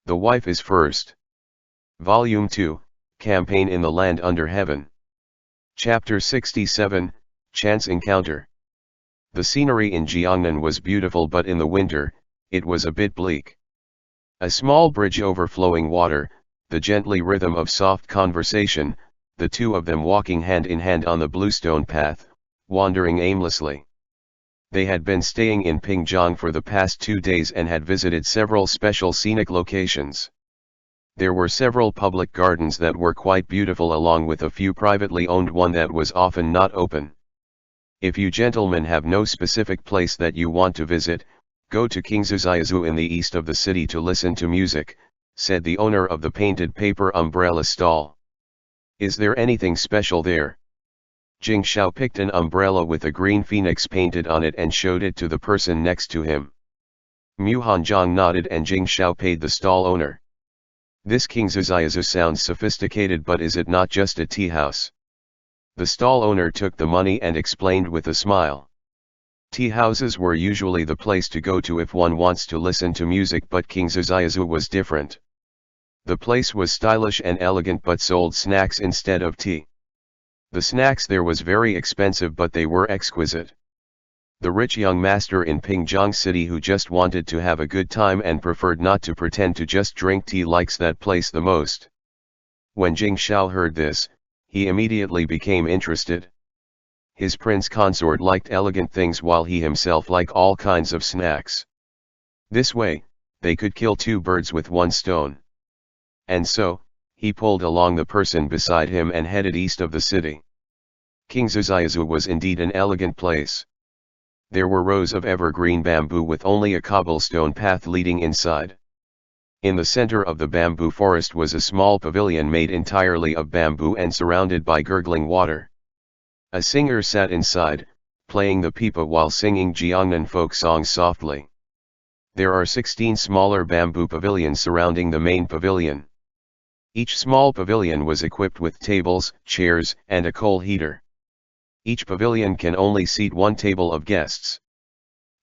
The Wife is First. Volume 2, Campaign in the Land Under Heaven. Chapter 67, Chance Encounter. The scenery in Jiangnan was beautiful, but in the winter, it was a bit bleak. A small bridge overflowing water, the gently rhythm of soft conversation, the two of them walking hand in hand on the bluestone path, wandering aimlessly. They had been staying in Pingjiang for the past 2 days and had visited several special scenic locations. There were several public gardens that were quite beautiful, along with a few privately owned one that was often not open. If you gentlemen have no specific place that you want to visit, go to Qingzuziazu in the east of the city to listen to music, said the owner of the painted paper umbrella stall. Is there anything special there? Jing Xiao picked an umbrella with a green phoenix painted on it and showed it to the person next to him. Mu Hanjiang nodded and Jing Xiao paid the stall owner. This Qingzuziazu sounds sophisticated, but is it not just a tea house? The stall owner took the money and explained with a smile. Tea houses were usually the place to go to if one wants to listen to music, but Qingzuziazu was different. The place was stylish and elegant but sold snacks instead of tea. The snacks there was very expensive, but they were exquisite. The rich young master in Pingjiang City who just wanted to have a good time and preferred not to pretend to just drink tea likes that place the most. When Jing Xiao heard this, he immediately became interested. His prince consort liked elegant things while he himself liked all kinds of snacks. This way, they could kill 2 birds with 1 stone. And so, he pulled along the person beside him and headed east of the city. Qingzuziazu was indeed an elegant place. There were rows of evergreen bamboo with only a cobblestone path leading inside. In the center of the bamboo forest was a small pavilion made entirely of bamboo and surrounded by gurgling water. A singer sat inside, playing the pipa while singing Jiangnan folk songs softly. There are 16 smaller bamboo pavilions surrounding the main pavilion. Each small pavilion was equipped with tables, chairs, and a coal heater. Each pavilion can only seat 1 table of guests.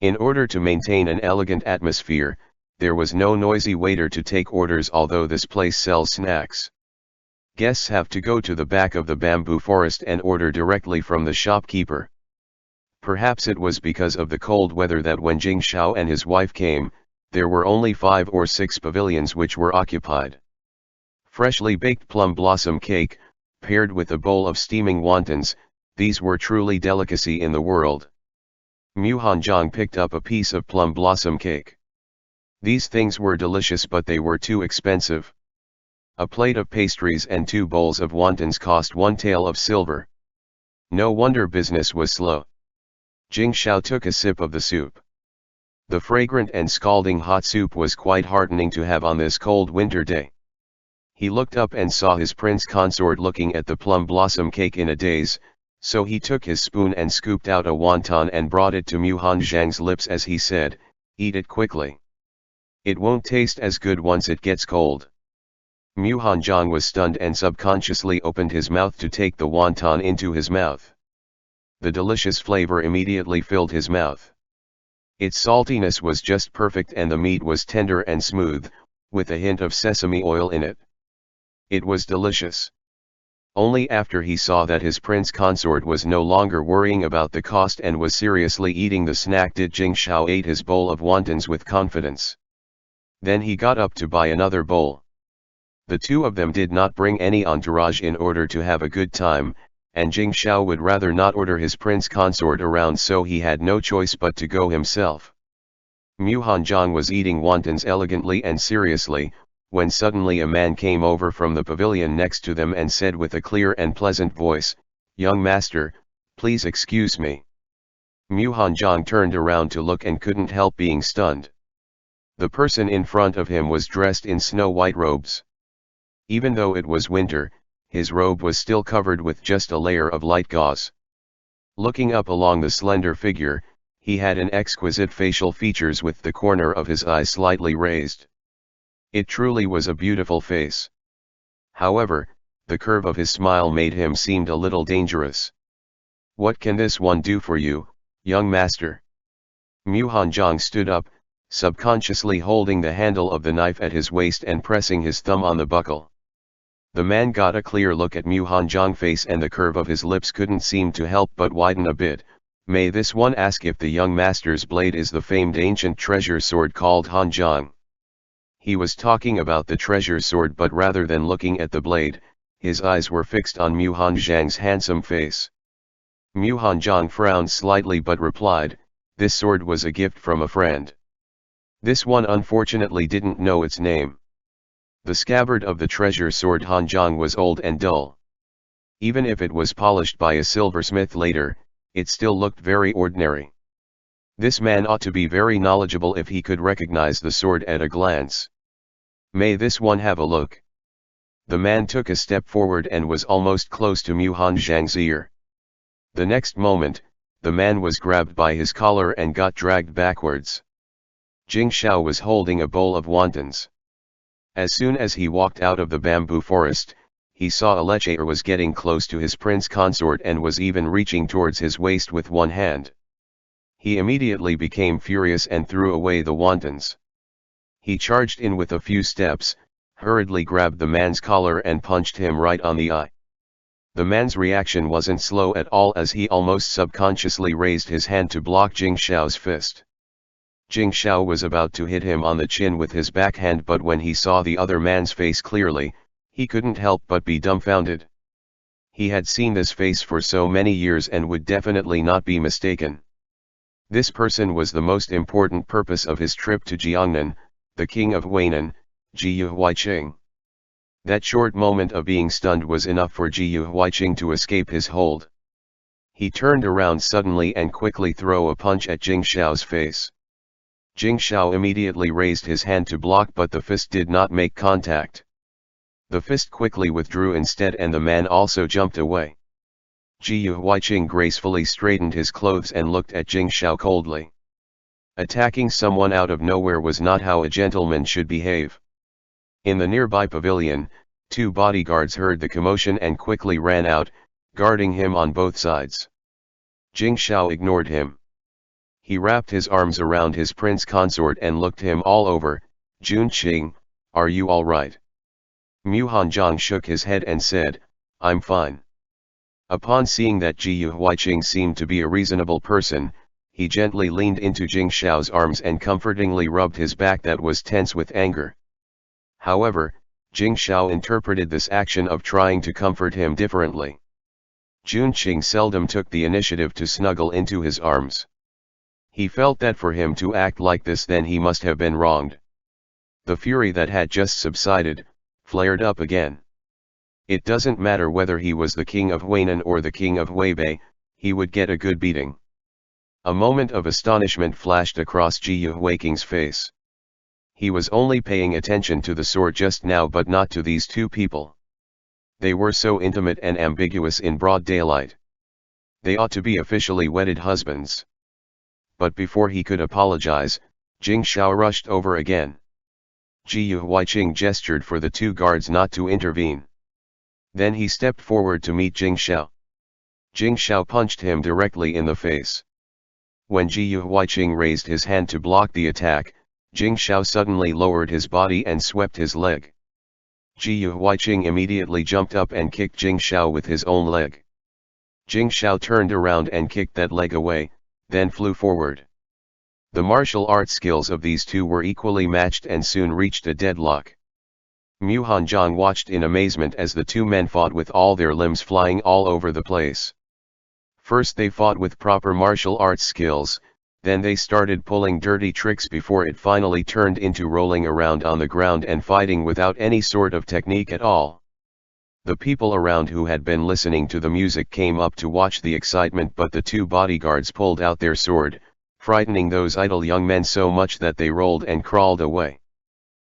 In order to maintain an elegant atmosphere, there was no noisy waiter to take orders, although this place sells snacks. Guests have to go to the back of the bamboo forest and order directly from the shopkeeper. Perhaps it was because of the cold weather that when Jing Xiao and his wife came, there were only 5 or 6 pavilions which were occupied. Freshly baked plum blossom cake, paired with a bowl of steaming wontons, these were truly delicacy in the world. Mu Hanjiang picked up a piece of plum blossom cake. These things were delicious, but they were too expensive. A plate of pastries and 2 bowls of wontons cost 1 tael of silver. No wonder business was slow. Jing Xiao took a sip of the soup. The fragrant and scalding hot soup was quite heartening to have on this cold winter day. He looked up and saw his prince consort looking at the plum blossom cake in a daze, so he took his spoon and scooped out a wonton and brought it to Mu Hanjiang's lips as he said, "Eat it quickly. It won't taste as good once it gets cold." Mu Hanjiang was stunned and subconsciously opened his mouth to take the wonton into his mouth. The delicious flavor immediately filled his mouth. Its saltiness was just perfect and the meat was tender and smooth, with a hint of sesame oil in it. It was delicious. Only after he saw that his prince consort was no longer worrying about the cost and was seriously eating the snack did Jing Xiao ate his bowl of wontons with confidence. Then he got up to buy another bowl. The two of them did not bring any entourage in order to have a good time, and Jing Xiao would rather not order his prince consort around, so he had no choice but to go himself. Mu Hanjiang was eating wontons elegantly and seriously, when suddenly a man came over from the pavilion next to them and said with a clear and pleasant voice, "Young master, please excuse me." Mu Hanjiang turned around to look and couldn't help being stunned. The person in front of him was dressed in snow-white robes. Even though it was winter, his robe was still covered with just a layer of light gauze. Looking up along the slender figure, he had an exquisite facial features with the corner of his eye slightly raised. It truly was a beautiful face. However, the curve of his smile made him seem a little dangerous. "What can this one do for you, young master?" Mu Hanjiang stood up, subconsciously holding the handle of the knife at his waist and pressing his thumb on the buckle. The man got a clear look at Mu Hanzhong's face, and the curve of his lips couldn't seem to help but widen a bit. May this one ask if the young master's blade is the famed ancient treasure sword called Hanzhong? He was talking about the treasure sword, but rather than looking at the blade, his eyes were fixed on Mu Hanzhong's handsome face. Mu Hanzhong frowned slightly but replied, "This sword was a gift from a friend." This one unfortunately didn't know its name. The scabbard of the treasure sword Hanzhong was old and dull. Even if it was polished by a silversmith later, it still looked very ordinary. This man ought to be very knowledgeable if he could recognize the sword at a glance. May this one have a look? The man took a step forward and was almost close to Mu Hanzhong's ear. The next moment, the man was grabbed by his collar and got dragged backwards. Jing Xiao was holding a bowl of wontons. As soon as he walked out of the bamboo forest, he saw a lecher was getting close to his prince consort and was even reaching towards his waist with one hand. He immediately became furious and threw away the wontons. He charged in with a few steps, hurriedly grabbed the man's collar and punched him right on the eye. The man's reaction wasn't slow at all, as he almost subconsciously raised his hand to block Jing Xiao's fist. Jing Xiao was about to hit him on the chin with his backhand, but when he saw the other man's face clearly, he couldn't help but be dumbfounded. He had seen this face for so many years and would definitely not be mistaken. This person was the most important purpose of his trip to Jiangnan, the king of Weinan, Ji Huaiqing. That short moment of being stunned was enough for Ji Huaiqing to escape his hold. He turned around suddenly and quickly threw a punch at Jing Xiao's face. Jing Xiao immediately raised his hand to block, but the fist did not make contact. The fist quickly withdrew instead, and the man also jumped away. Ji Huaiqing gracefully straightened his clothes and looked at Jing Xiao coldly. Attacking someone out of nowhere was not how a gentleman should behave. In the nearby pavilion, two bodyguards heard the commotion and quickly ran out, guarding him on both sides. Jing Xiao ignored him. He wrapped his arms around his prince consort and looked him all over. "Jun Qing, are you all right?" Mu Hanzhong shook his head and said, "I'm fine." Upon seeing that Ji Huaiqing seemed to be a reasonable person, he gently leaned into Jing Xiao's arms and comfortingly rubbed his back that was tense with anger. However, Jing Xiao interpreted this action of trying to comfort him differently. Jun Qing seldom took the initiative to snuggle into his arms. He felt that for him to act like this, then he must have been wronged. The fury that had just subsided flared up again. It doesn't matter whether he was the king of Weinan or the king of Weibei, he would get a good beating. A moment of astonishment flashed across Ji Huaiqing's face. He was only paying attention to the sword just now, but not to these two people. They were so intimate and ambiguous in broad daylight. They ought to be officially wedded husbands. But before he could apologize, Jing Xiao rushed over again. Ji Huaiqing gestured for the two guards not to intervene. Then he stepped forward to meet Jing Xiao. Jing Xiao punched him directly in the face. When Ji Huaiqing raised his hand to block the attack, Jing Xiao suddenly lowered his body and swept his leg. Ji Huaiqing immediately jumped up and kicked Jing Xiao with his own leg. Jing Xiao turned around and kicked that leg away, then flew forward. The martial arts skills of these two were equally matched and soon reached a deadlock. Mu Hanzhong watched in amazement as the two men fought with all their limbs flying all over the place. First they fought with proper martial arts skills, then they started pulling dirty tricks before it finally turned into rolling around on the ground and fighting without any sort of technique at all. The people around who had been listening to the music came up to watch the excitement, but the two bodyguards pulled out their sword, frightening those idle young men so much that they rolled and crawled away.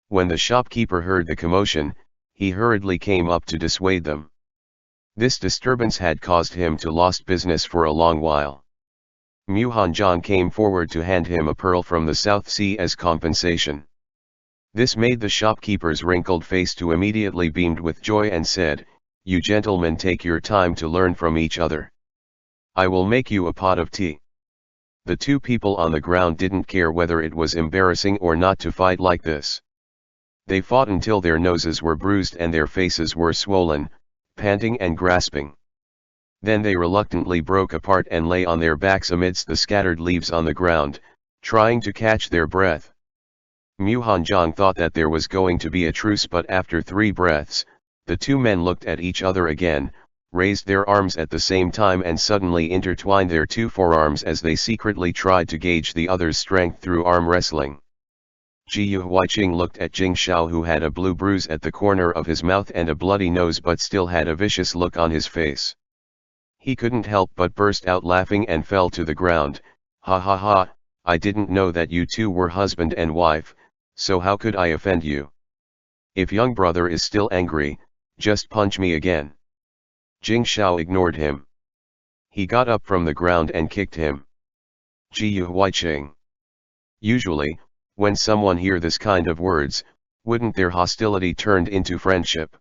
When the shopkeeper heard the commotion, he hurriedly came up to dissuade them. This disturbance had caused him to lose business for a long while. Mu Hanzhong came forward to hand him a pearl from the South Sea as compensation. This made the shopkeeper's wrinkled face to immediately beamed with joy and said, "You gentlemen take your time to learn from each other. I will make you a pot of tea." The two people on the ground didn't care whether it was embarrassing or not to fight like this. They fought until their noses were bruised and their faces were swollen, panting and grasping. Then they reluctantly broke apart and lay on their backs amidst the scattered leaves on the ground, trying to catch their breath. Mu Hanzhong thought that there was going to be a truce, but after 3 breaths, the two men looked at each other again, raised their arms at the same time and suddenly intertwined their 2 forearms as they secretly tried to gauge the other's strength through arm wrestling. Ji Huiqing looked at Jing Shao, who had a blue bruise at the corner of his mouth and a bloody nose but still had a vicious look on his face. He couldn't help but burst out laughing and fell to the ground. Ha ha ha, I didn't know that you two were husband and wife, so how could I offend you? If young brother is still angry, just punch me again. Jing Shao ignored him. He got up from the ground and kicked him. Ji Huiqing. Usually, when someone hear this kind of words, wouldn't their hostility turned into friendship?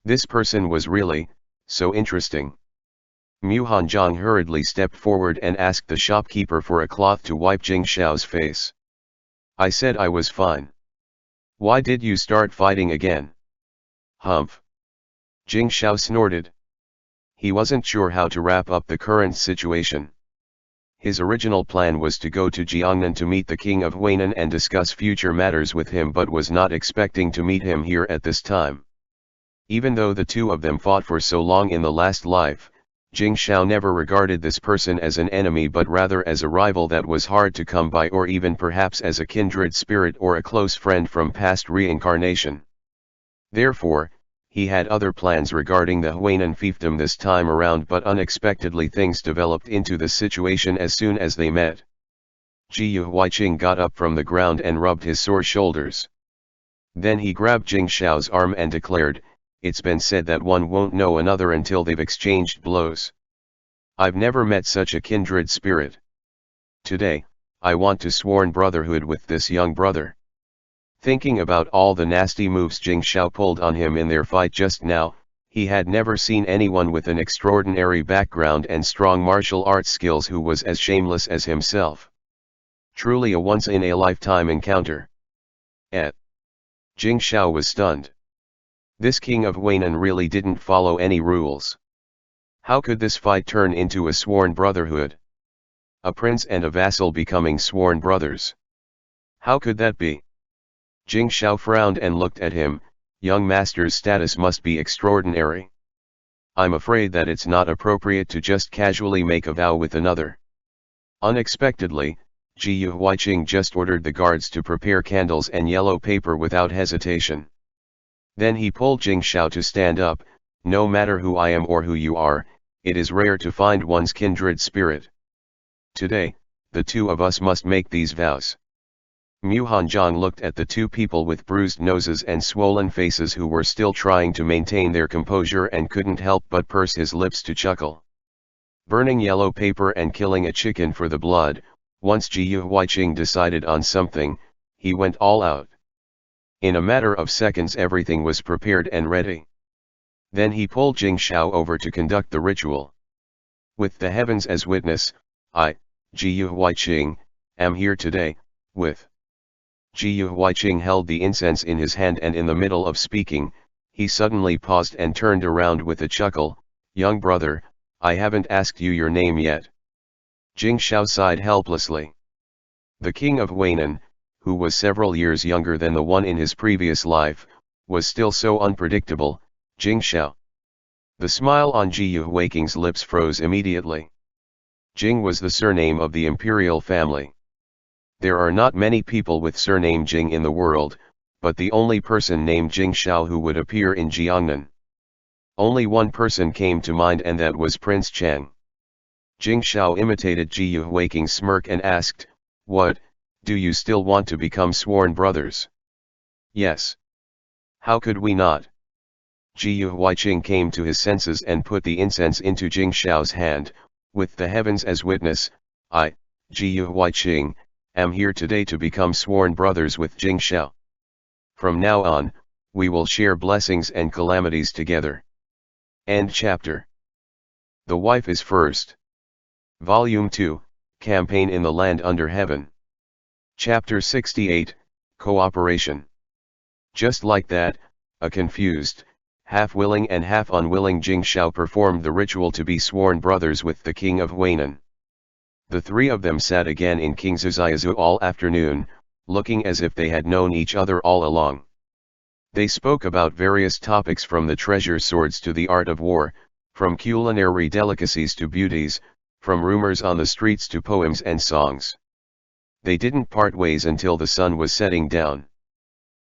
This person was really so interesting. Mu Hanzhong hurriedly stepped forward and asked the shopkeeper for a cloth to wipe Jing Shao's face. I said I was fine. Why did you start fighting again? Humph. Jing Shao snorted. He wasn't sure how to wrap up the current situation. His original plan was to go to Jiangnan to meet the king of Huainan and discuss future matters with him, but was not expecting to meet him here at this time. Even though the two of them fought for so long in the last life, Jing Shao never regarded this person as an enemy but rather as a rival that was hard to come by, or even perhaps as a kindred spirit or a close friend from past reincarnation. Therefore, he had other plans regarding the Huainan fiefdom this time around, but unexpectedly things developed into the situation as soon as they met. Ji Huiqing got up from the ground and rubbed his sore shoulders. Then he grabbed Jing Shao's arm and declared, "It's been said that one won't know another until they've exchanged blows. I've never met such a kindred spirit. Today, I want to sworn brotherhood with this young brother." Thinking about all the nasty moves Jing Shao pulled on him in their fight just now, he had never seen anyone with an extraordinary background and strong martial arts skills who was as shameless as himself. Truly a once-in-a-lifetime encounter. Jing Shao was stunned. This king of Huainan really didn't follow any rules. How could this fight turn into a sworn brotherhood? A prince and a vassal becoming sworn brothers. How could that be? Jing Shao frowned and looked at him. Young master's status must be extraordinary. I'm afraid that it's not appropriate to just casually make a vow with another. Unexpectedly, Ji Huiqing just ordered the guards to prepare candles and yellow paper without hesitation. Then he pulled Jing Shao to stand up. No matter who I am or who you are, it is rare to find one's kindred spirit. Today, the two of us must make these vows. Mu Hanzhong looked at the two people with bruised noses and swollen faces who were still trying to maintain their composure and couldn't help but purse his lips to chuckle. Burning yellow paper and killing a chicken for the blood, once Ji Huiqing decided on something, he went all out. In a matter of seconds everything was prepared and ready. Then he pulled Jing Shao over to conduct the ritual. With the heavens as witness, I, Ji Huiqing, am here today, with. Ji Huiqing held the incense in his hand and in the middle of speaking, he suddenly paused and turned around with a chuckle. Young brother, I haven't asked you your name yet. Jing Shao sighed helplessly. The king of Huainan, who was several years younger than the one in his previous life, was still so unpredictable. Jing Shao. The smile on Ji Huiqing's lips froze immediately. Jing was the surname of the imperial family. There are not many people with surname Jing in the world, but the only person named Jing Shao who would appear in Jiangnan. Only one person came to mind, and that was Prince Chang. Jing Shao imitated Ji Huiqing's smirk and asked, "What, do you still want to become sworn brothers?" "Yes. How could we not?" Ji Huiqing came to his senses and put the incense into Jing Shao's hand. With the heavens as witness, I, Ji Huiqing, am here today to become sworn brothers with Jing Shao. From now on, we will share blessings and calamities together. End chapter. The Wife is First. Volume 2, Campaign in the Land Under Heaven. Chapter 68, Cooperation. Just like that, a confused, half-willing and half-unwilling Jing Shao performed the ritual to be sworn brothers with the king of Huainan. The three of them sat again in King Ziziazu all afternoon, looking as if they had known each other all along. They spoke about various topics from the treasure swords to the art of war, from culinary delicacies to beauties, from rumors on the streets to poems and songs. They didn't part ways until the sun was setting down.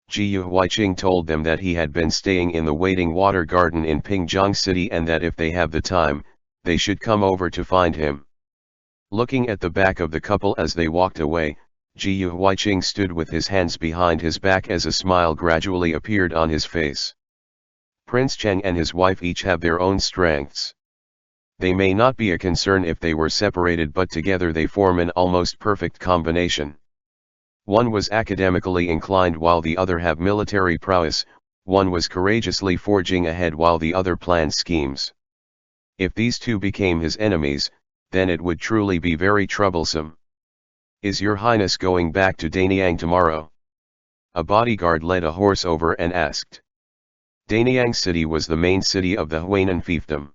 Ji Huaiqing told them that he had been staying in the Waiting Water Garden in Pingjiang City and that if they have the time, they should come over to find him. Looking at the back of the couple as they walked away, Ji Huaiqing stood with his hands behind his back as a smile gradually appeared on his face. Prince Cheng and his wife each have their own strengths. They may not be a concern if they were separated, but together they form an almost perfect combination. One was academically inclined while the other have military prowess, one was courageously forging ahead while the other planned schemes. If these two became his enemies, then it would truly be very troublesome. Is Your Highness going back to Danyang tomorrow? A bodyguard led a horse over and asked. Danyang City was the main city of the Huainan fiefdom.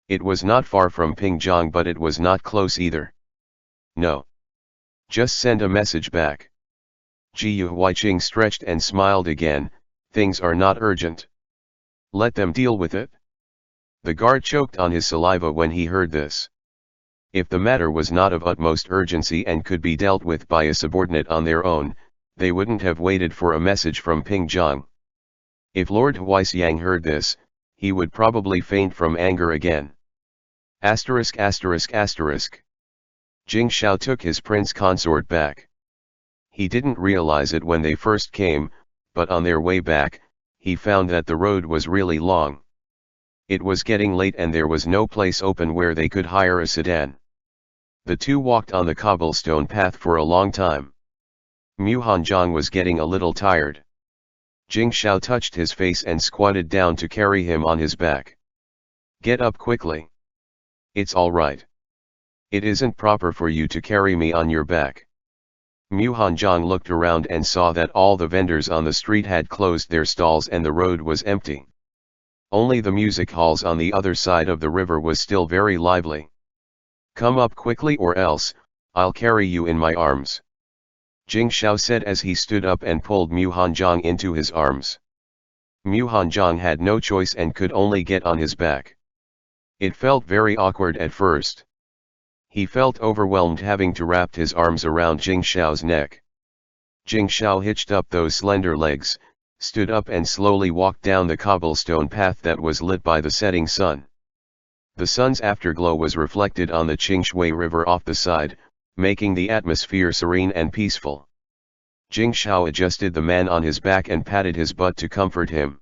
It was not far from Pingjiang, but it was not close either. No. Just send a message back. Ji Huaiqing stretched and smiled again. Things are not urgent. Let them deal with it. The guard choked on his saliva when he heard this. If the matter was not of utmost urgency and could be dealt with by a subordinate on their own, they wouldn't have waited for a message from Pingjiang. If Lord Huaixiang heard this, he would probably faint from anger again. Asterisk asterisk asterisk. Jing Shao took his prince consort back. He didn't realize it when they first came, but on their way back, he found that the road was really long. It was getting late and there was no place open where they could hire a sedan. The two walked on the cobblestone path for a long time. Mu Hanzhong was getting a little tired. Jing Shao touched his face and squatted down to carry him on his back. Get up quickly. It's all right. It isn't proper for you to carry me on your back. Mu Hanzhong looked around and saw that all the vendors on the street had closed their stalls and the road was empty. Only the music halls on the other side of the river was still very lively. Come up quickly or else, I'll carry you in my arms. Jing Shao said as he stood up and pulled Mu Hanzhong into his arms. Mu Hanzhong had no choice and could only get on his back. It felt very awkward at first. He felt overwhelmed having to wrap his arms around Jing Shao's neck. Jing Shao hitched up those slender legs, stood up and slowly walked down the cobblestone path that was lit by the setting sun. The sun's afterglow was reflected on the Qingshui River off the side, making the atmosphere serene and peaceful. Jing Shao adjusted the man on his back and patted his butt to comfort him.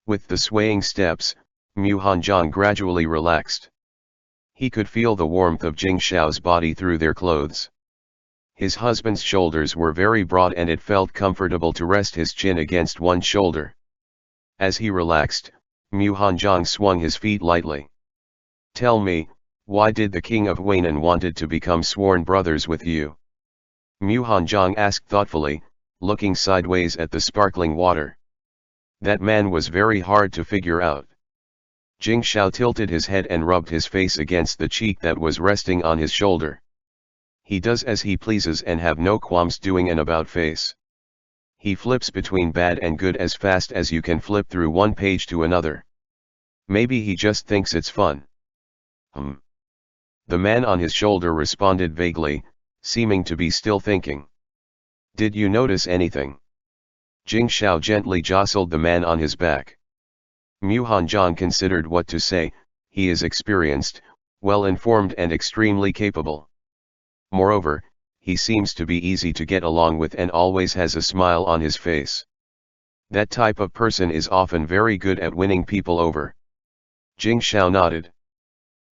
With the swaying steps, Mu Hanzhong gradually relaxed. He could feel the warmth of Jing Shao's body through their clothes. His husband's shoulders were very broad and it felt comfortable to rest his chin against one shoulder. As he relaxed, Mu Hanzhong swung his feet lightly. Tell me, why did the king of Huainan wanted to become sworn brothers with you? Mu Hanzhong asked thoughtfully, looking sideways at the sparkling water. That man was very hard to figure out. Jing Shao tilted his head and rubbed his face against the cheek that was resting on his shoulder. He does as he pleases and have no qualms doing an about-face. He flips between bad and good as fast as you can flip through one page to another. Maybe he just thinks it's fun. The man on his shoulder responded vaguely, seeming to be still thinking. Did you notice anything? Jing Shao gently jostled the man on his back. Mu Hanzhong considered what to say. He is experienced, well-informed and extremely capable. Moreover, he seems to be easy to get along with and always has a smile on his face. That type of person is often very good at winning people over. Jing Shao nodded.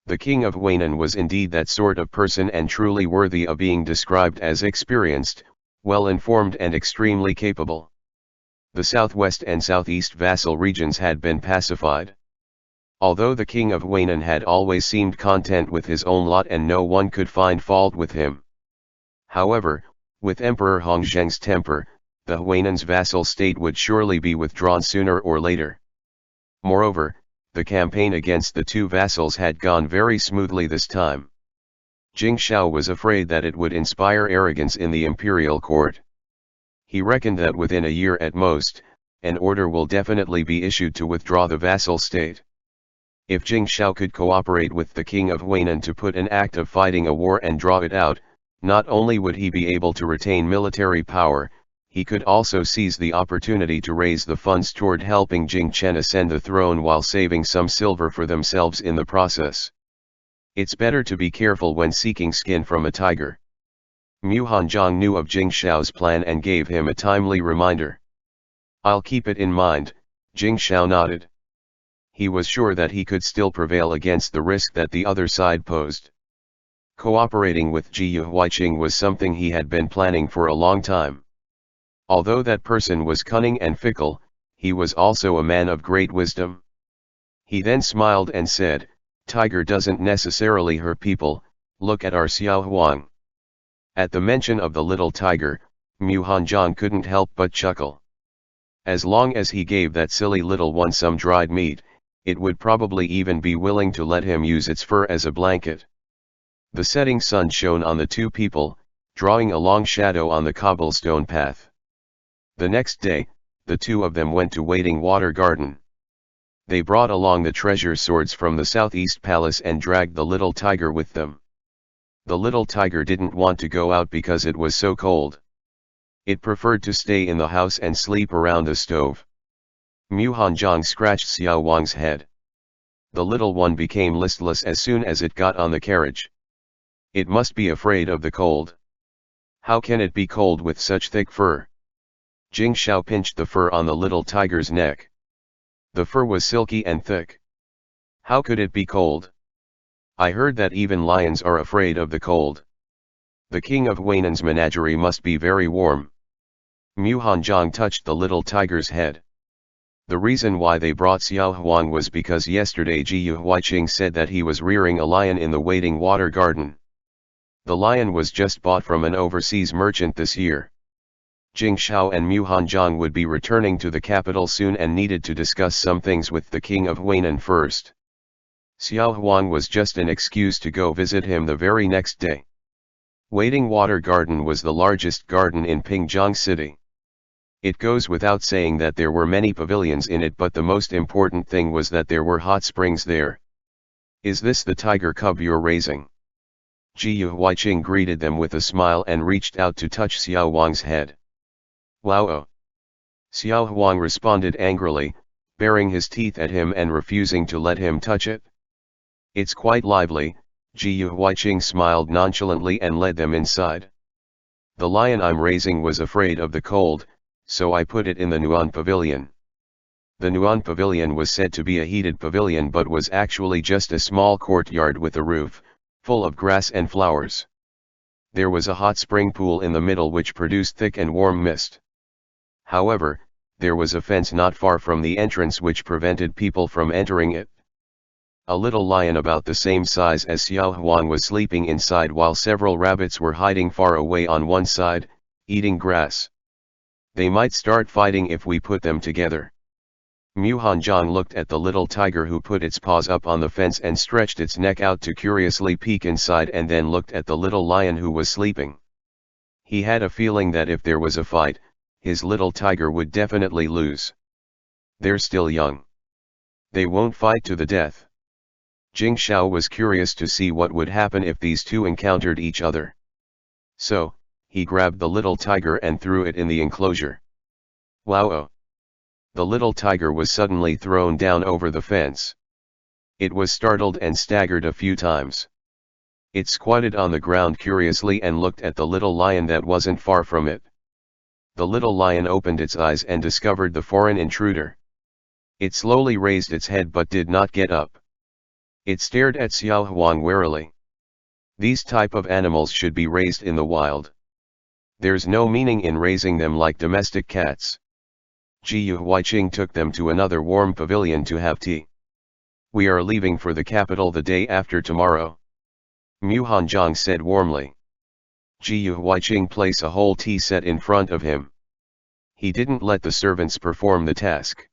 The king of Huainan was indeed that sort of person and truly worthy of being described as experienced, well-informed and extremely capable. The southwest and southeast vassal regions had been pacified. Although the king of Huainan had always seemed content with his own lot and no one could find fault with him. However, with Emperor Hongzheng's temper, the Huainan's vassal state would surely be withdrawn sooner or later. Moreover, the campaign against the two vassals had gone very smoothly this time. Jing Shao was afraid that it would inspire arrogance in the imperial court. He reckoned that within a year at most, an order will definitely be issued to withdraw the vassal state. If Jing Shao could cooperate with the king of Huainan to put an act of fighting a war and draw it out, not only would he be able to retain military power, he could also seize the opportunity to raise the funds toward helping Jing Chen ascend the throne while saving some silver for themselves in the process. It's better to be careful when seeking skin from a tiger. Mu Hanzhong knew of Jing Shao's plan and gave him a timely reminder. I'll keep it in mind, Jing Shao nodded. He was sure that he could still prevail against the risk that the other side posed. Cooperating with Ji Huaiqing was something he had been planning for a long time. Although that person was cunning and fickle, he was also a man of great wisdom. He then smiled and said, "Tiger doesn't necessarily hurt people, look at our Xiao Huang." At the mention of the little tiger, Mu Hanzhong couldn't help but chuckle. As long as he gave that silly little one some dried meat, it would probably even be willing to let him use its fur as a blanket. The setting sun shone on the two people, drawing a long shadow on the cobblestone path. The next day, the two of them went to Waiting Water Garden. They brought along the treasure swords from the southeast palace and dragged the little tiger with them. The little tiger didn't want to go out because it was so cold. It preferred to stay in the house and sleep around the stove. Mu Hanzhong scratched Xiao Wang's head. The little one became listless as soon as it got on the carriage. It must be afraid of the cold. How can it be cold with such thick fur? Jing Shao pinched the fur on the little tiger's neck. The fur was silky and thick. How could it be cold? I heard that even lions are afraid of the cold. The king of Huainan's menagerie must be very warm. Mu Hanzhong touched the little tiger's head. The reason why they brought Xiao Huang was because yesterday Ji Huaiqing said that he was rearing a lion in the Waiting Water Garden. The lion was just bought from an overseas merchant this year. Jing Shao and Mu Hanzhong would be returning to the capital soon and needed to discuss some things with the king of Huainan first. Xiao Huang was just an excuse to go visit him the very next day. Waiting Water Garden was the largest garden in Pingjiang City. It goes without saying that there were many pavilions in it, but the most important thing was that there were hot springs there. "Is this the tiger cub you're raising?" Ji Huaiqing greeted them with a smile and reached out to touch Xiao Wang's head. "Wow!" Xiao Huang responded angrily, baring his teeth at him and refusing to let him touch it. "It's quite lively," Ji Huaiqing smiled nonchalantly and led them inside. "The lion I'm raising was afraid of the cold, so I put it in the Nuan Pavilion." The Nuan Pavilion was said to be a heated pavilion but was actually just a small courtyard with a roof, full of grass and flowers. There was a hot spring pool in the middle which produced thick and warm mist. However, there was a fence not far from the entrance which prevented people from entering it. A little lion about the same size as Xiao Huang was sleeping inside while several rabbits were hiding far away on one side, eating grass. "They might start fighting if we put them together." Mu Hanzhong looked at the little tiger who put its paws up on the fence and stretched its neck out to curiously peek inside, and then looked at the little lion who was sleeping. He had a feeling that if there was a fight, his little tiger would definitely lose. They're still young. They won't fight to the death. Jing Shao was curious to see what would happen if these two encountered each other. So, he grabbed the little tiger and threw it in the enclosure. Wow! The little tiger was suddenly thrown down over the fence. It was startled and staggered a few times. It squatted on the ground curiously and looked at the little lion that wasn't far from it. The little lion opened its eyes and discovered the foreign intruder. It slowly raised its head but did not get up. It stared at Xiao Huang warily. These type of animals should be raised in the wild. There's no meaning in raising them like domestic cats. Ji Huaiqing took them to another warm pavilion to have tea. We are leaving for the capital the day after tomorrow. Mu Hanjiang said warmly. Ji Huiqing placed a whole tea set in front of him. He didn't let the servants perform the task.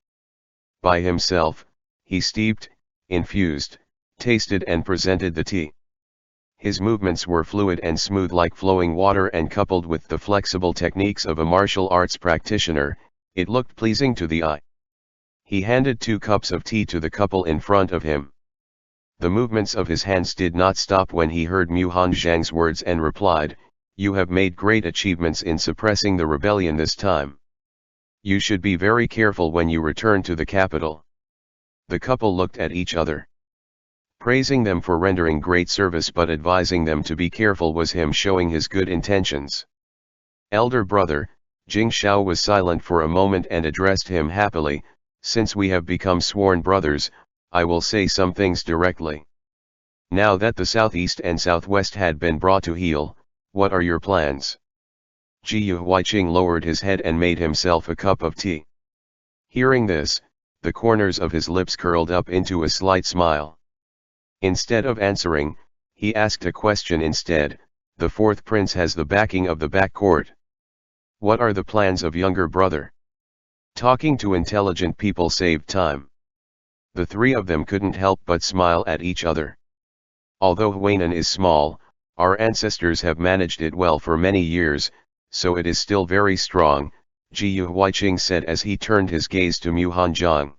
By himself, he steeped, infused, tasted and presented the tea. His movements were fluid and smooth like flowing water, and coupled with the flexible techniques of a martial arts practitioner, it looked pleasing to the eye. He handed 2 cups of tea to the couple in front of him. The movements of his hands did not stop when he heard Mu Hanjiang's words and replied, "You have made great achievements in suppressing the rebellion this time. You should be very careful when you return to the capital." The couple looked at each other. Praising them for rendering great service but advising them to be careful was him showing his good intentions. Elder brother, Jing Shao was silent for a moment and addressed him happily, "Since we have become sworn brothers, I will say some things directly. Now that the southeast and southwest had been brought to heel, what are your plans?" Ji Huiqing lowered his head and made himself a cup of tea. Hearing this, the corners of his lips curled up into a slight smile. Instead of answering, he asked a question instead. "The 4th prince has the backing of the back court. What are the plans of younger brother?" Talking to intelligent people saved time. The 3 of them couldn't help but smile at each other. Although Huainan is small, our ancestors have managed it well for many years, so it is still very strong, Ji Huiqing said as he turned his gaze to Mu Hanjiang.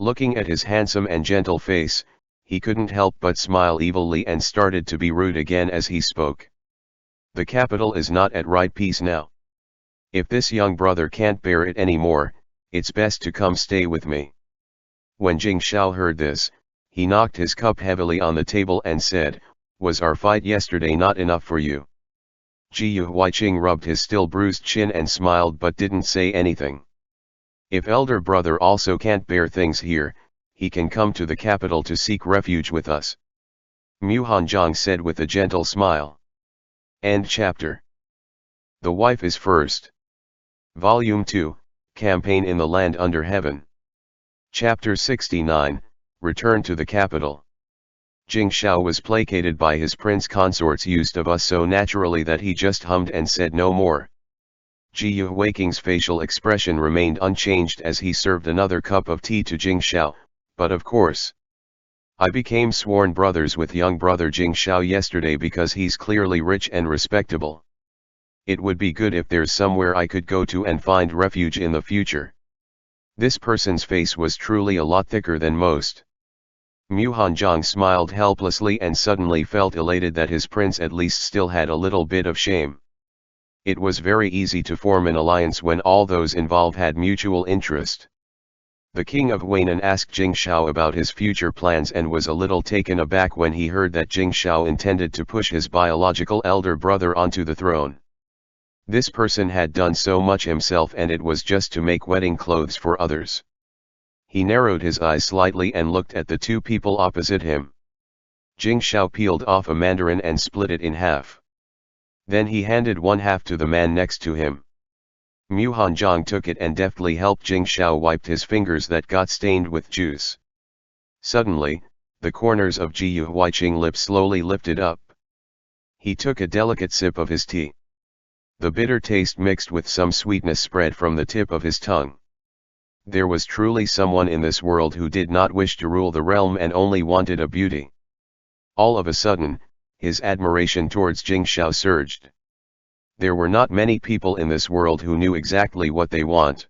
Looking at his handsome and gentle face, he couldn't help but smile evilly and started to be rude again as he spoke. "The capital is not at right peace now. If this young brother can't bear it anymore, it's best to come stay with me." When Jing Shao heard this, he knocked his cup heavily on the table and said, "Was our fight yesterday not enough for you?" Ji Huiqing rubbed his still bruised chin and smiled but didn't say anything. "If elder brother also can't bear things here, he can come to the capital to seek refuge with us," Mu Hanjiang said with a gentle smile. End chapter. The Wife is First. Volume 2, Campaign in the Land Under Heaven. Chapter 69, Return to the Capital. Jing Shao was placated by his prince consort's use of us so naturally that he just hummed and said no more. Ji Huiqing's facial expression remained unchanged as he served another cup of tea to Jing Shao. "But of course, I became sworn brothers with young brother Jing Shao yesterday because he's clearly rich and respectable. It would be good if there's somewhere I could go to and find refuge in the future." This person's face was truly a lot thicker than most. Mu Hanjiang smiled helplessly and suddenly felt elated that his prince at least still had a little bit of shame. It was very easy to form an alliance when all those involved had mutual interest. The king of Huainan asked Jing Shao about his future plans and was a little taken aback when he heard that Jing Shao intended to push his biological elder brother onto the throne. This person had done so much himself and it was just to make wedding clothes for others. He narrowed his eyes slightly and looked at the 2 people opposite him. Jing Shao peeled off a mandarin and split it in half. Then he handed one half to the man next to him. Mu Hanjiang took it and deftly helped Jing Shao wipe his fingers that got stained with juice. Suddenly, the corners of Ji Huiqing's lips slowly lifted up. He took a delicate sip of his tea. The bitter taste mixed with some sweetness spread from the tip of his tongue. There was truly someone in this world who did not wish to rule the realm and only wanted a beauty. All of a sudden, his admiration towards Jing Shao surged. There were not many people in this world who knew exactly what they want.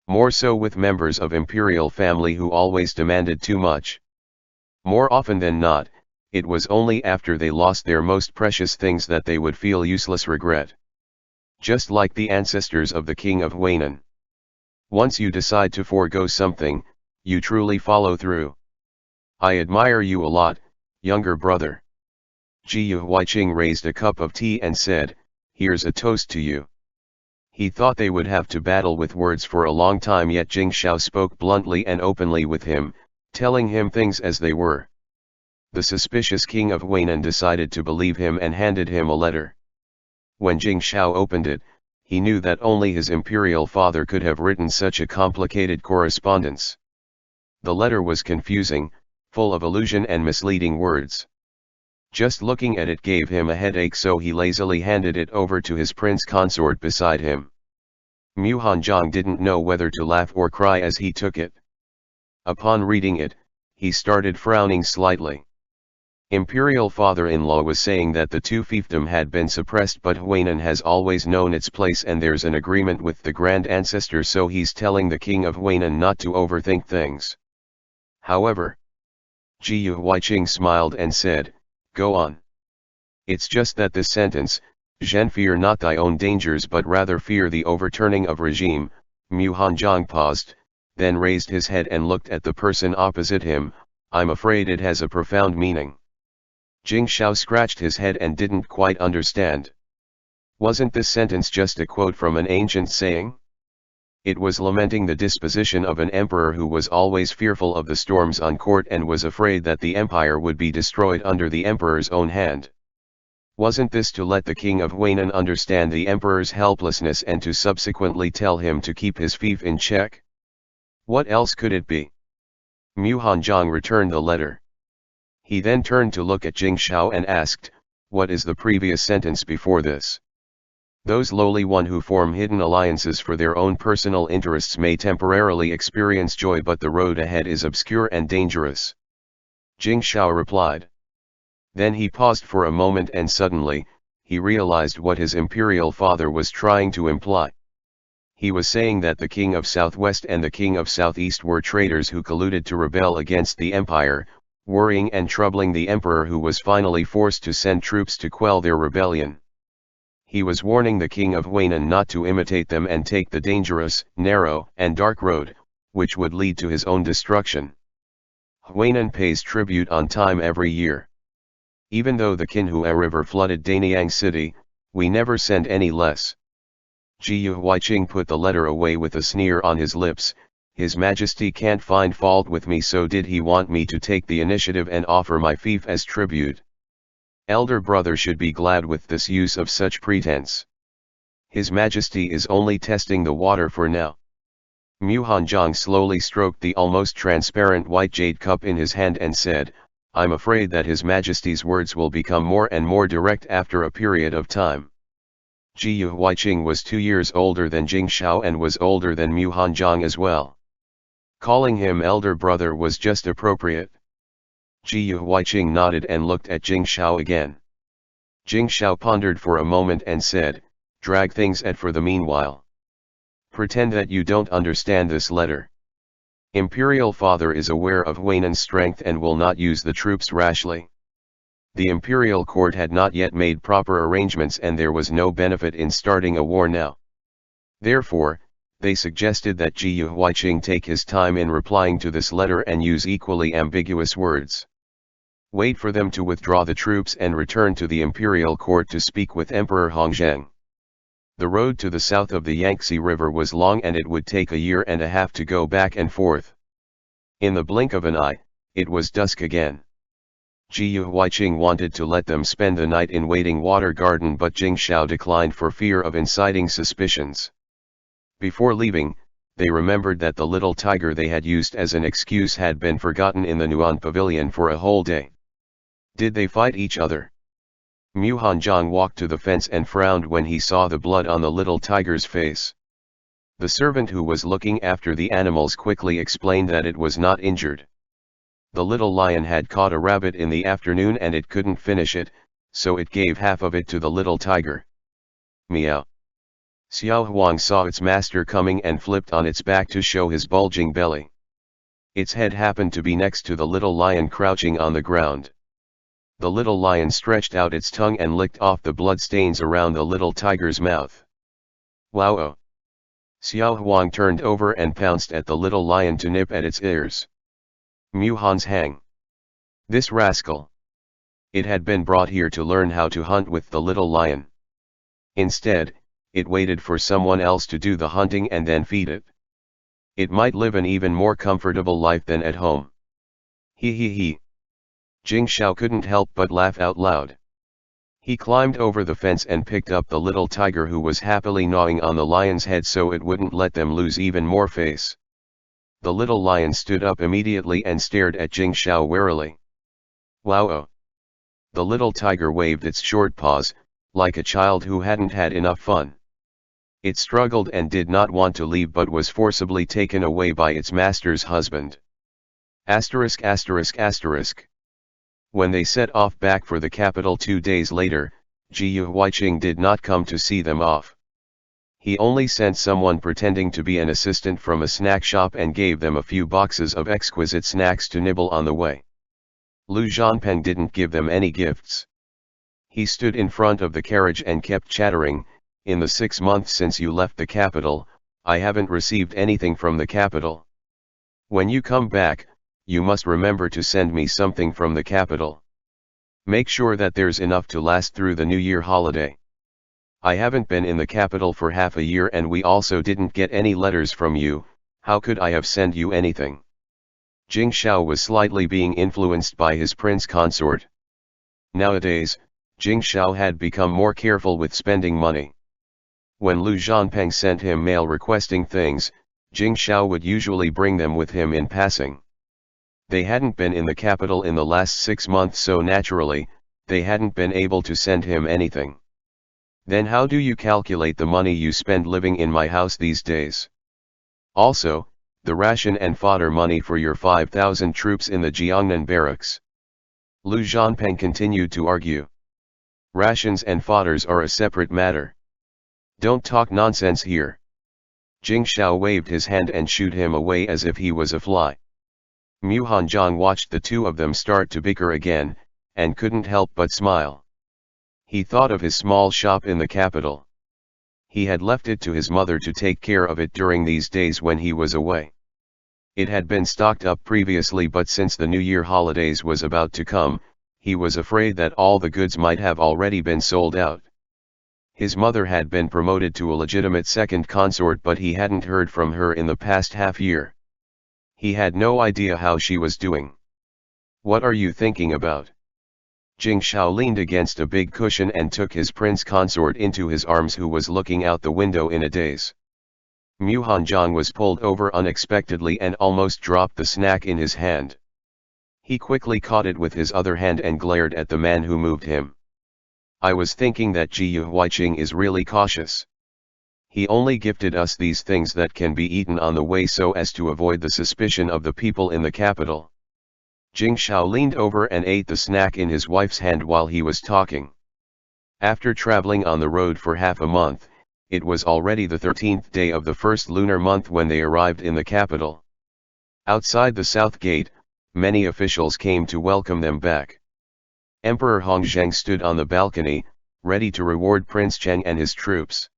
More so with members of imperial family who always demanded too much. More often than not, it was only after they lost their most precious things that they would feel useless regret. Just like the ancestors of the king of Huainan. Once you decide to forego something, you truly follow through. I admire you a lot, younger brother. Ji Huiqing raised a cup of tea and said, "Here's a toast to you." He thought they would have to battle with words for a long time, yet Jing Shao spoke bluntly and openly with him, telling him things as they were. The suspicious king of Huainan decided to believe him and handed him a letter. When Jing Shao opened it, he knew that only his imperial father could have written such a complicated correspondence. The letter was confusing, full of illusion and misleading words. Just looking at it gave him a headache, so he lazily handed it over to his prince consort beside him. Mu Hanzhong didn't know whether to laugh or cry as he took it. Upon reading it, he started frowning slightly. Imperial father-in-law was saying that the two fiefdom had been suppressed, but Huainan has always known its place and there's an agreement with the grand ancestor, so he's telling the king of Huainan not to overthink things. However, Ji Huiqing smiled and said, "Go on. It's just that this sentence, Zhen, fear not thy own dangers but rather fear the overturning of regime." Mu Hanzhong paused, then raised his head and looked at the person opposite him. "I'm afraid it has a profound meaning." Jing Shao scratched his head and didn't quite understand. Wasn't this sentence just a quote from an ancient saying? It was lamenting the disposition of an emperor who was always fearful of the storms on court and was afraid that the empire would be destroyed under the emperor's own hand. Wasn't this to let the king of Huainan understand the emperor's helplessness and to subsequently tell him to keep his fief in check? What else could it be? Mu Hanzhong returned the letter. He then turned to look at Jing Shao and asked, "What is the previous sentence before this?" "Those lowly one who form hidden alliances for their own personal interests may temporarily experience joy, but the road ahead is obscure and dangerous," Jing Shao replied. Then he paused for a moment and suddenly, he realized what his imperial father was trying to imply. He was saying that the king of Southwest and the king of Southeast were traitors who colluded to rebel against the empire, worrying and troubling the emperor, who was finally forced to send troops to quell their rebellion. He was warning the king of Huainan not to imitate them and take the dangerous, narrow, and dark road, which would lead to his own destruction. Huainan pays tribute on time every year. Even though the Qinhua River flooded Danyang City, we never send any less. Ji Huiqing put the letter away with a sneer on his lips. "His Majesty can't find fault with me, so did he want me to take the initiative and offer my fief as tribute? Elder brother should be glad with this use of such pretense. His Majesty is only testing the water for now." Mu Hanzhong slowly stroked the almost transparent white jade cup in his hand and said, "I'm afraid that His Majesty's words will become more and more direct after a period of time." Ji Huiqing was 2 years older than Jing Shao and was older than Mu Hanzhong as well. Calling him elder brother was just appropriate. Ji Huiqing nodded and looked at Jing Shao again. Jing Shao pondered for a moment and said, "Drag things at for the meanwhile. Pretend that you don't understand this letter. Imperial father is aware of Huainan's strength and will not use the troops rashly. The imperial court had not yet made proper arrangements and there was no benefit in starting a war now. Therefore, they suggested that Ji Huiqing take his time in replying to this letter and use equally ambiguous words. Wait for them to withdraw the troops and return to the imperial court to speak with Emperor Hongzheng. The road to the south of the Yangtze River was long and it would take 1.5 years to go back and forth. In the blink of an eye, it was dusk again. Ji Huiqing wanted to let them spend the night in Waiting Water Garden, but Jing Shao declined for fear of inciting suspicions. Before leaving, they remembered that the little tiger they had used as an excuse had been forgotten in the Nuan Pavilion for a whole day. Did they fight each other? Mu Hanzhong walked to the fence and frowned when he saw the blood on the little tiger's face. The servant who was looking after the animals quickly explained that it was not injured. The little lion had caught a rabbit in the afternoon and it couldn't finish it, so it gave half of it to the little tiger. Meow. Xiao Huang saw its master coming and flipped on its back to show his bulging belly. Its head happened to be next to the little lion crouching on the ground. The little lion stretched out its tongue and licked off the blood stains around the little tiger's mouth. Wow! Xiao Huang turned over and pounced at the little lion to nip at its ears. Mu Hanzhong. This rascal. It had been brought here to learn how to hunt with the little lion. Instead, it waited for someone else to do the hunting and then feed it. It might live an even more comfortable life than at home. He. Jing Shao couldn't help but laugh out loud. He climbed over the fence and picked up the little tiger who was happily gnawing on the lion's head so it wouldn't let them lose even more face. The little lion stood up immediately and stared at Jing Shao warily. Wow! The little tiger waved its short paws, like a child who hadn't had enough fun. It struggled and did not want to leave but was forcibly taken away by its master's husband. Asterisk asterisk asterisk. When they set off back for the capital 2 days later, Ye Qian did not come to see them off. He only sent someone pretending to be an assistant from a snack shop and gave them a few boxes of exquisite snacks to nibble on the way. Lu Zhanpeng didn't give them any gifts. He stood in front of the carriage and kept chattering, "In the 6 months since you left the capital, I haven't received anything from the capital. When you come back, you must remember to send me something from the capital. Make sure that there's enough to last through the New Year holiday. I haven't been in the capital for half a year and we also didn't get any letters from you, how could I have sent you anything?" Jing Shao was slightly being influenced by his prince consort. Nowadays, Jing Shao had become more careful with spending money. When Lu Zhanpeng sent him mail requesting things, Jing Shao would usually bring them with him in passing. They hadn't been in the capital in the last 6 months, so naturally, they hadn't been able to send him anything. "Then how do you calculate the money you spend living in my house these days? Also, the ration and fodder money for your 5,000 troops in the Jiangnan barracks." Lu Zhanpeng continued to argue. "Rations and fodders are a separate matter. Don't talk nonsense here." Jing Shao waved his hand and shooed him away as if he was a fly. Mu Hanzhong watched the two of them start to bicker again, and couldn't help but smile. He thought of his small shop in the capital. He had left it to his mother to take care of it during these days when he was away. It had been stocked up previously, but since the New Year holidays was about to come, he was afraid that all the goods might have already been sold out. His mother had been promoted to a legitimate second consort, but he hadn't heard from her in the past half year. He had no idea how she was doing. "What are you thinking about?" Jing Shao leaned against a big cushion and took his prince consort into his arms, who was looking out the window in a daze. Mu Hanzhong was pulled over unexpectedly and almost dropped the snack in his hand. He quickly caught it with his other hand and glared at the man who moved him. "I was thinking that Ye Qian is really cautious. He only gifted us these things that can be eaten on the way so as to avoid the suspicion of the people in the capital." Jing Shao leaned over and ate the snack in his wife's hand while he was talking. After traveling on the road for half a month, it was already the 13th day of the first lunar month when they arrived in the capital. Outside the south gate, many officials came to welcome them back. Emperor Hongzheng stood on the balcony, ready to reward Prince Cheng and his troops.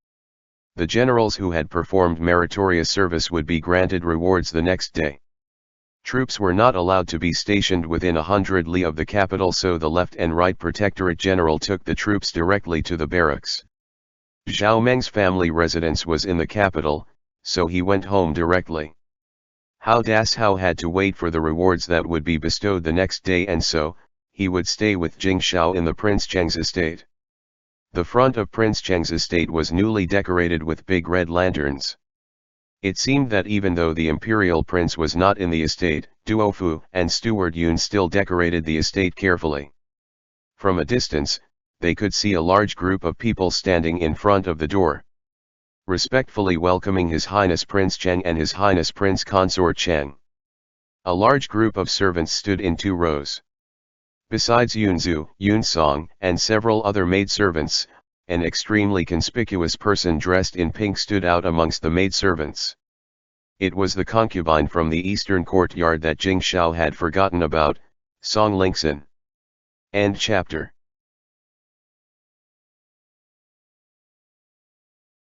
The generals who had performed meritorious service would be granted rewards the next day. Troops were not allowed to be stationed within 100 li of the capital, so the left and right protectorate general took the troops directly to the barracks. Zhao Meng's family residence was in the capital, so he went home directly. Hao Dashao had to wait for the rewards that would be bestowed the next day, and so, he would stay with Jing Shao in the Prince Cheng's estate. The front of Prince Cheng's estate was newly decorated with big red lanterns. It seemed that even though the imperial prince was not in the estate, Duofu and Steward Yun still decorated the estate carefully. From a distance, they could see a large group of people standing in front of the door, respectfully welcoming His Highness Prince Cheng and His Highness Prince Consort Cheng. A large group of servants stood in 2 rows. Besides Yunzu, Yunsong, and several other maidservants, an extremely conspicuous person dressed in pink stood out amongst the maidservants. It was the concubine from the eastern courtyard that Jing Shao had forgotten about, Song Lingxin. End chapter.